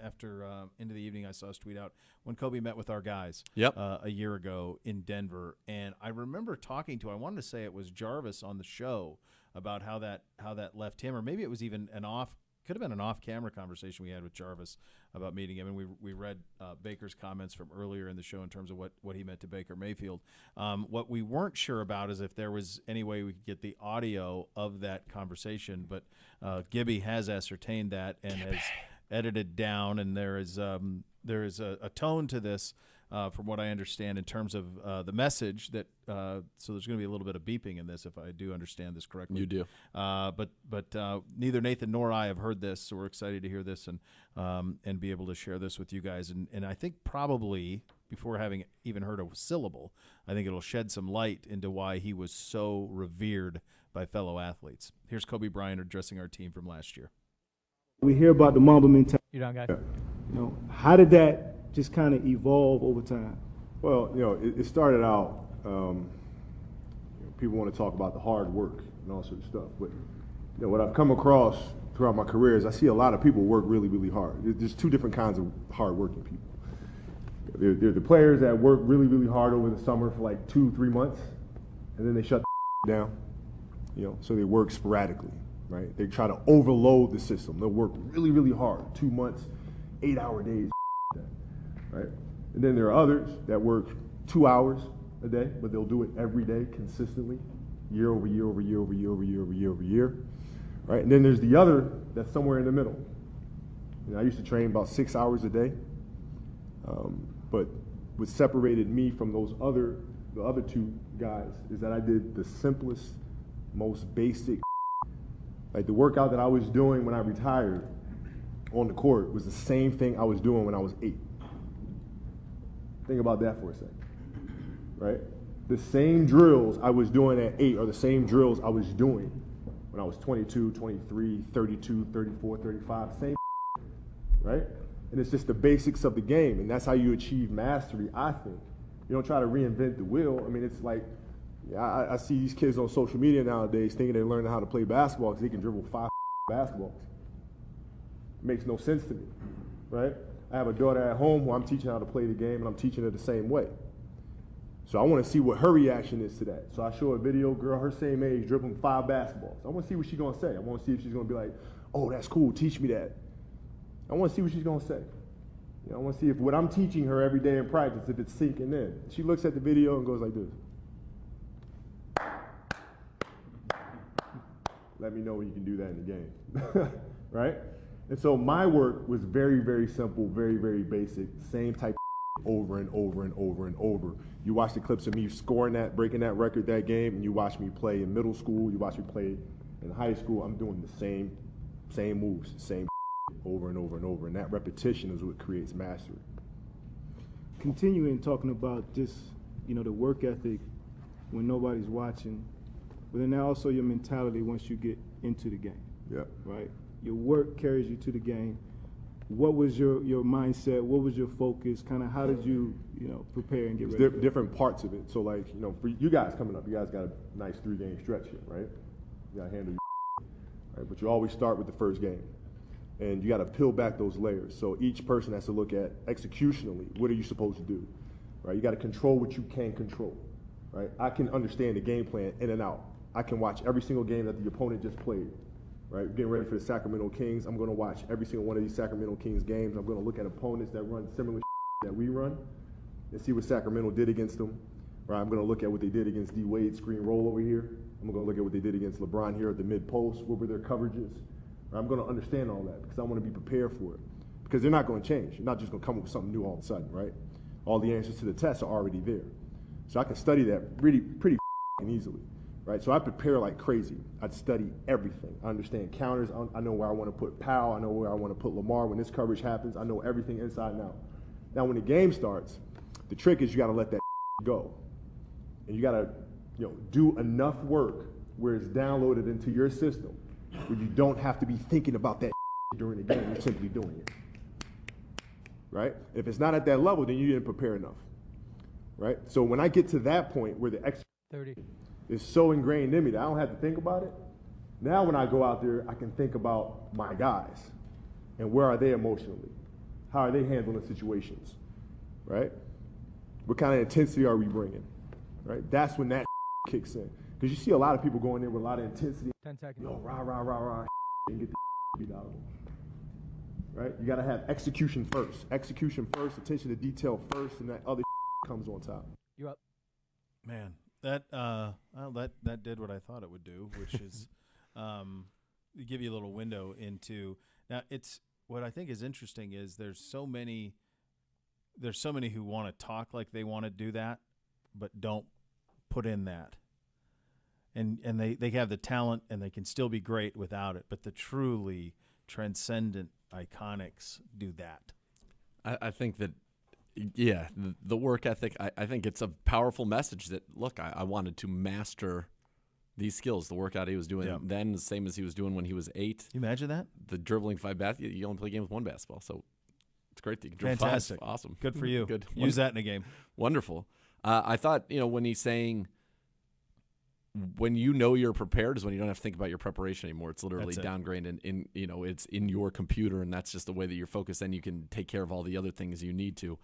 after into the evening, I saw us tweet out when Kobe met with our guys a year ago in Denver, and I remember talking to, I wanted to say it was Jarvis on the show about how that left him, or maybe it was even could have been an off-camera conversation we had with Jarvis about meeting him, and we read Baker's comments from earlier in the show in terms of what he meant to Baker Mayfield. What we weren't sure about is if there was any way we could get the audio of that conversation, but Gibby has ascertained that and has edited down, and there is a tone to this from what I understand in terms of the message that so there's going to be a little bit of beeping in this if I do understand this correctly. You do. But neither Nathan nor I have heard this, so we're excited to hear this and be able to share this with you guys. And I think probably before having even heard a syllable, I think it'll shed some light into why he was so revered by fellow athletes. Here's Kobe Bryant addressing our team from last year. We hear about the Mamba Mentality. You don't got how did that just kind of evolve over time? Well, it started out, people want to talk about the hard work and all sorts of stuff, but what I've come across throughout my career is I see a lot of people work really, really hard. There's two different kinds of hard-working people. There are the players that work really, really hard over the summer for like 2-3 months, and then they shut down, so they work sporadically, right? They try to overload the system. They'll work really, really hard, 2 months, 8-hour days, right? And then there are others that work 2 hours a day, but they'll do it every day consistently, year over year over year over year over year over year over year, right? And then there's the other that's somewhere in the middle. I used to train about 6 hours a day, but what separated me from the other two guys is that I did the simplest, most basic, like the workout that I was doing when I retired on the court was the same thing I was doing when I was 8. Think about that for a second, right? The same drills I was doing at 8 are the same drills I was doing when I was 22, 23, 32, 34, 35, same, right? And it's just the basics of the game, and that's how you achieve mastery, I think. You don't try to reinvent the wheel. I mean, it's like, I see these kids on social media nowadays thinking they're learning how to play basketball because they can dribble 5 basketballs. It makes no sense to me, right? I have a daughter at home who I'm teaching how to play the game, and I'm teaching her the same way. So I want to see what her reaction is to that. So I show a video, girl her same age, dribbling 5 basketballs. I want to see what she's going to say. I want to see if she's going to be like, oh, that's cool, teach me that. I want to see what she's going to say. I want to see if what I'm teaching her every day in practice, if it's sinking in. She looks at the video and goes like this. Let me know when you can do that in the game, right? And so my work was very, very simple, very, very basic, same type of over and over and over and over. You watch the clips of me scoring that, breaking that record that game, and you watch me play in middle school, you watch me play in high school, I'm doing the same moves, same over and over and over, and that repetition is what creates mastery. Continuing talking about just, the work ethic when nobody's watching, but then also your mentality once you get into the game. Yeah. Right? Your work carries you to the game. What was your mindset? What was your focus? Kind of how did you, prepare and get ready? Different parts of it. So like, for you guys coming up, you guys got a nice 3-game stretch here, right? You got to handle your right? But you always start with the first game. And you got to peel back those layers. So each person has to look at executionally, what are you supposed to do, right? You got to control what you can control, right? I can understand the game plan in and out. I can watch every single game that the opponent just played, right? Getting ready for the Sacramento Kings, I'm going to watch every single one of these Sacramento Kings games. I'm going to look at opponents that run similar that we run and see what Sacramento did against them, right? I'm going to look at what they did against D-Wade screen roll over here. I'm going to look at what they did against LeBron here at the mid-post. What were their coverages? I'm going to understand all that because I want to be prepared for it. Because they're not going to change. You're not just going to come up with something new all of a sudden, right? All the answers to the tests are already there. So I can study that pretty easily, right? So I prepare like crazy. I'd study everything. I understand counters. I know where I want to put Powell. I know where I want to put Lamar when this coverage happens. I know everything inside and out. Now, when the game starts, the trick is you got to let that go. And you got to do enough work where it's downloaded into your system where you don't have to be thinking about that during the game. You're simply doing it, right? If it's not at that level, then you didn't prepare enough, right? So when I get to that point where the execution is so ingrained in me that I don't have to think about it, now when I go out there, I can think about my guys. And where are they emotionally? How are they handling situations, right? What kind of intensity are we bringing, right? That's when that kicks in. Because you see a lot of people going in with a lot of intensity. 10 seconds. Yo, rah, rah, rah, rah, and get the beat out of them, right? You got to have execution first. Execution first, attention to detail first, and that other comes on top. You up? Man, that did what I thought it would do, which is give you a little window into. Now, it's what I think is interesting is there's so many who want to talk like they want to do that, but don't put in that. And they have the talent and they can still be great without it, but the truly transcendent iconics do that. I think that, yeah, the work ethic, I think it's a powerful message that, look, I wanted to master these skills. The workout he was doing then, the same as he was doing when he was 8. Can you imagine that? The dribbling 5 basketball, you only play a game with 1 basketball, so it's great that you can dribble 5. Fantastic. Awesome. Good for you. Good. Use that in a game. Wonderful. I thought, when he's saying when you know you're prepared is when you don't have to think about your preparation anymore. It's literally downgraded in it's in your computer, and that's just the way that you're focused. Then you can take care of all the other things you need to.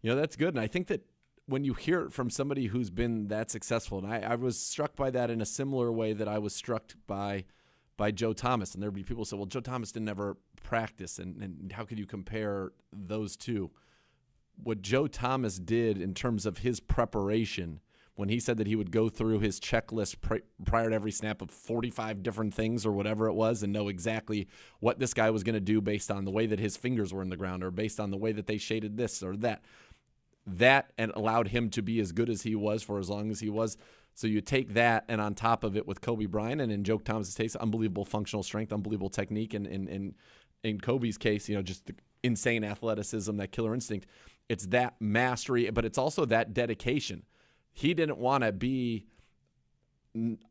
That's good. And I think that when you hear it from somebody who's been that successful, and I was struck by that in a similar way that I was struck by Joe Thomas. And there'd be people who say, well, Joe Thomas didn't ever practice, and how could you compare those two? What Joe Thomas did in terms of his preparation, when he said that he would go through his checklist prior to every snap of 45 different things or whatever it was and know exactly what this guy was going to do based on the way that his fingers were in the ground or based on the way that they shaded this or that and allowed him to be as good as he was for as long as he was. So you take that, and on top of it with Kobe Bryant, and in Joe Thomas' case, unbelievable functional strength, unbelievable technique, and in Kobe's case, just the insane athleticism, that killer instinct. It's that mastery, but it's also that dedication. He didn't want to be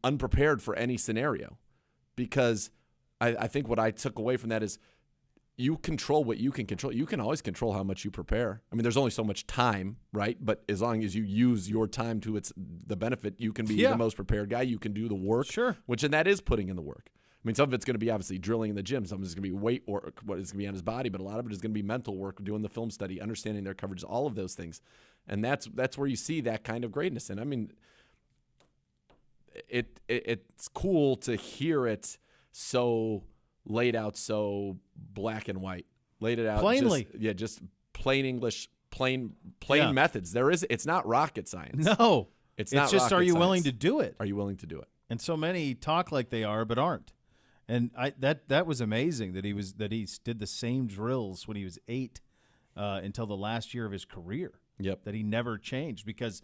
unprepared for any scenario, because I think what I took away from that is you control what you can control. You can always control how much you prepare. I mean, there's only so much time, right? But as long as you use your time to the benefit, you can be the most prepared guy. You can do the work, and that is putting in the work. I mean, some of it's going to be obviously drilling in the gym. Some of it's going to be weight work, what is going to be on his body, but a lot of it is going to be mental work, doing the film study, understanding their coverage, all of those things. And that's where you see that kind of greatness. And I mean, it's cool to hear it so laid out, so black and white, laid it out plainly. Just plain English, plain methods. It's not rocket science. No, it's not. Just, rocket are you science. willing to do it? Are you willing to do it? And so many talk like they are, but aren't. And that was amazing that he did the same drills when he was 8 until the last year of his career. Yep. That he never changed because,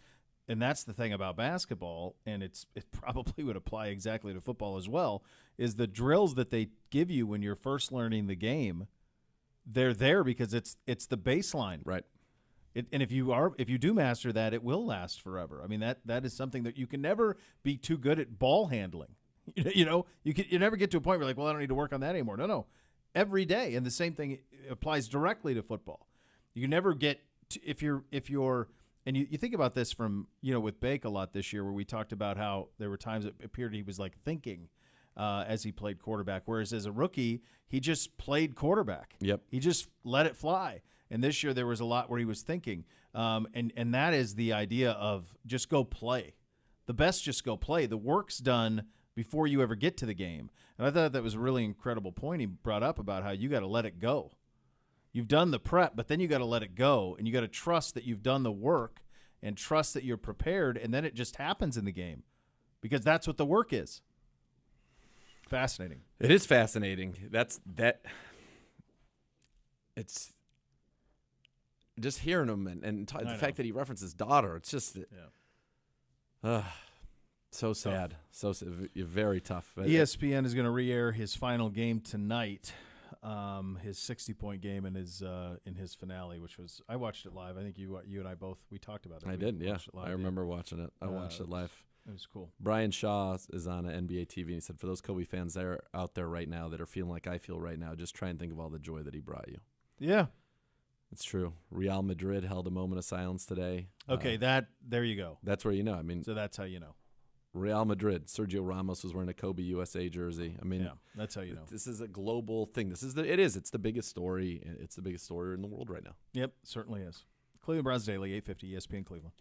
and that's the thing about basketball, and it probably would apply exactly to football as well, is the drills that they give you when you're first learning the game, they're there because it's the baseline. Right. And if you do master that, it will last forever. I mean, that is something that you can never be too good at ball handling. You never get to a point where you're like, well, I don't need to work on that anymore. No. Every day. And the same thing applies directly to football. You never get if you're and you think about this from, with Bake a lot this year, where we talked about how there were times it appeared he was like thinking as he played quarterback, whereas as a rookie, he just played quarterback. Yep. He just let it fly. And this year there was a lot where he was thinking. And that is the idea of just go play. The best just go play. The work's done before you ever get to the game. And I thought that was a really incredible point he brought up about how you got to let it go. You've done the prep, but then you got to let it go, and you got to trust that you've done the work and trust that you're prepared, and then it just happens in the game because that's what the work is. Fascinating. It is fascinating. It's just hearing him and the fact that he referenced his daughter. It's just so sad. So very tough. ESPN is going to re-air his final game tonight. His 60-point game in his finale, which was, I watched it live. I think you and I both, we talked about it. I did, yeah. I remember watching it. I watched it live. It was cool. Brian Shaw is on NBA TV, and he said, for those Kobe fans that are out there right now that are feeling like I feel right now, just try and think of all the joy that he brought you. Yeah. It's true. Real Madrid held a moment of silence today. Okay, there you go. That's where you know. I mean, so that's how you know. Real Madrid. Sergio Ramos was wearing a Kobe USA jersey. I mean, yeah, that's how you know. This is a global thing. It's the biggest story. It's the biggest story in the world right now. Yep, certainly is. Cleveland Browns Daily, 850 ESPN Cleveland.